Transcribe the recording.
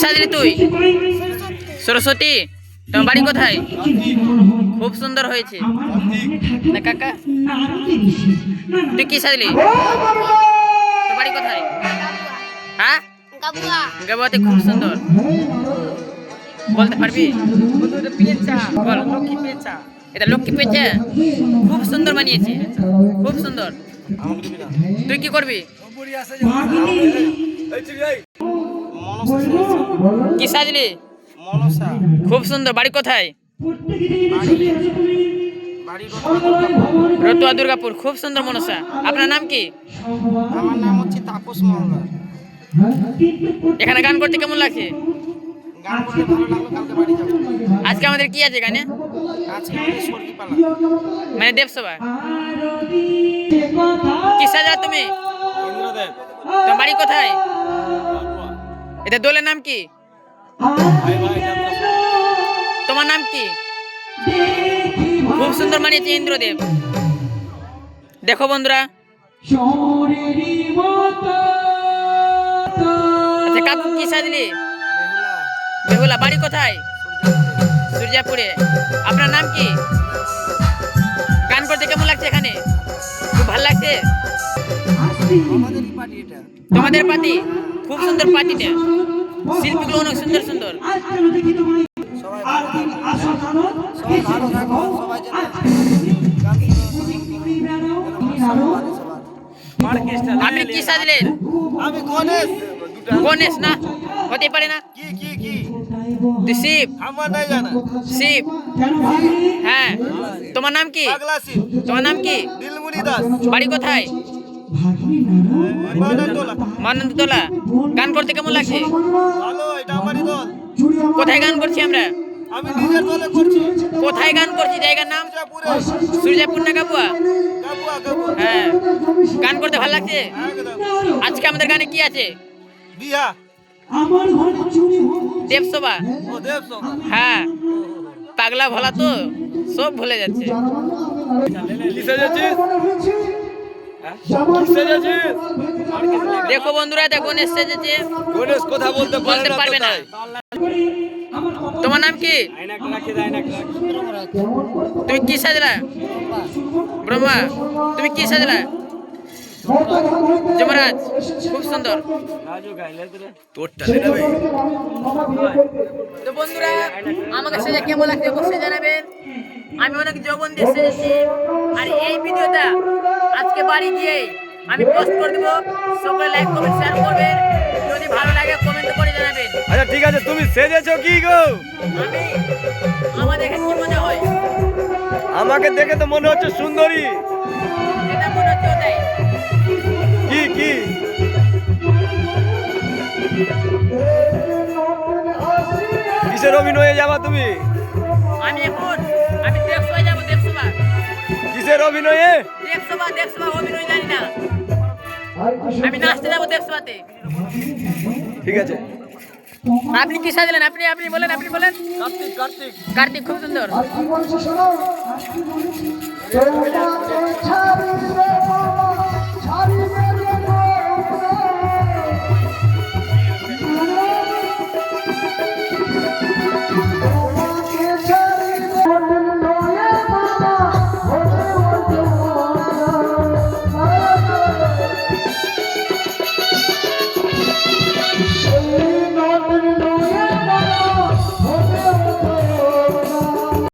সাজলি তুই? সরস্বতী। তোমার বাড়ি কোথায়? খুব সুন্দর হয়েছে না কাকা? তুই কি সাজলি? তোর বাড়ি কোথায়? হ্যাঁ, গাবুয়াতে। খুব সুন্দর। বলতে পারবি? বল। এটা লক্ষ্মী পেঁচা। খুব সুন্দর বানিয়েছে, খুব সুন্দর। তুই কি করবি? কি সাজলি? খুব সুন্দর। বাড়ি কোথায়? রতুয়া দুর্গাপুর। খুব সুন্দর মনসা। আপনার নাম কি? আমার নাম হচ্ছে তাপস মহল্লার। এখানে গান করতে কেমন লাগছে? গান করতে ভালো লাগলো, কালকে বাড়ি যাবো। আজকে আমাদের কি আছে গানে? আজকে আমাদের স্বর্গী পালা। মানে দেবসভা। কি সাজা তুমি? ইন্দ্রদেব। তোমার বাড়ি কোথায়? এটা দোলের নাম কি? তোমার নাম কি? খুব সুন্দর মানিয়েছে ইন্দ্রদেব। দেখো বন্ধুরা। আচ্ছা কাকু কি সাজলি? বেহুলা। বাড়ি কোথায়? সূর্যাপুরে। আপনার নাম কি? গান করতে কেমন লাগছে এখানে? খুব ভালো লাগছে। আমাদেরই পার্টি এটা। তোমাদের পার্টি? খুব সুন্দর পার্টিটা। শিল্পীগুলো অনেক সুন্দর সুন্দর। সবাই ভালো থাকো, সবাই যেন গান আপনি কি সাজলেন? আমি গণেশ। গণেশ না হতে পারে না। কি কি কি তুই শিব। আমার নাই জানা। শিব। হ্যাঁ। তোমার নাম কি? পাগলা সিং। তোমার নাম কি? দিলমুনি দাস। বাড়ি কোথায়? মানন্দোলা। মানন্দতলা। গান করতে কেমন লাগছে? ভালো, এটা আমারই দল। কোথায় গান করছি আমরা? আমি নিজের দলে করছি। কোথায় গান করছি? জায়গার নাম? মির্জাপুরে। সূর্যাপুর না গাবুয়া? গাবুয়া। হ্যাঁ। গান করতে ভালো লাগছে। একদম। আজকে আমাদের গানে কি আছে? বিহা। দেবসভা। ও দেবসভা। হ্যাঁ। পাগলা ভোলা তো সব ভুলে যাচ্ছে। দেখো বন্ধুরা, এটা গণেশ সেজেছে। গণেশ কথা বলতে বলতে পারবে না। তোমার নাম কি? তুমি কি সাজলা? ব্রহ্মা। তুমি কি সাজলা? যমরাজ। খুব সুন্দর। তো বন্ধুরা, আমাকে সেজে কেমন লাগছে অবশ্যই জানাবেন। আমি অনেক যৌবন দিয়ে সেজেছি। আর এই ভিডিওটা আজকে বাড়ি গিয়ে আমি পোস্ট করে দেবো। সকলে লাইক কমেন্ট শেয়ার করবেন। যদি ভালো লাগে কমেন্ট করে জানাবেন। আচ্ছা ঠিক আছে, তুমি সেজেছো কি গো? আমি আমার দেখে কি মনে হয়? আমাকে দেখে তো মনে হচ্ছে সুন্দরী। যেটা মনে হচ্ছে ওটাই। কি কি কিসের অভিনয়ে যাবা তুমি? আমি দেবসভায় যাবো। দেবসভা। কিসের অভিনয়ে? দেবসভা অভিনয় জানি না। আমি নাচতে যাবো দেবসভাতে। ঠিক আছে। আপনি কি সাজলেন? আপনি বলেন। কার্তিক। খুব সুন্দর।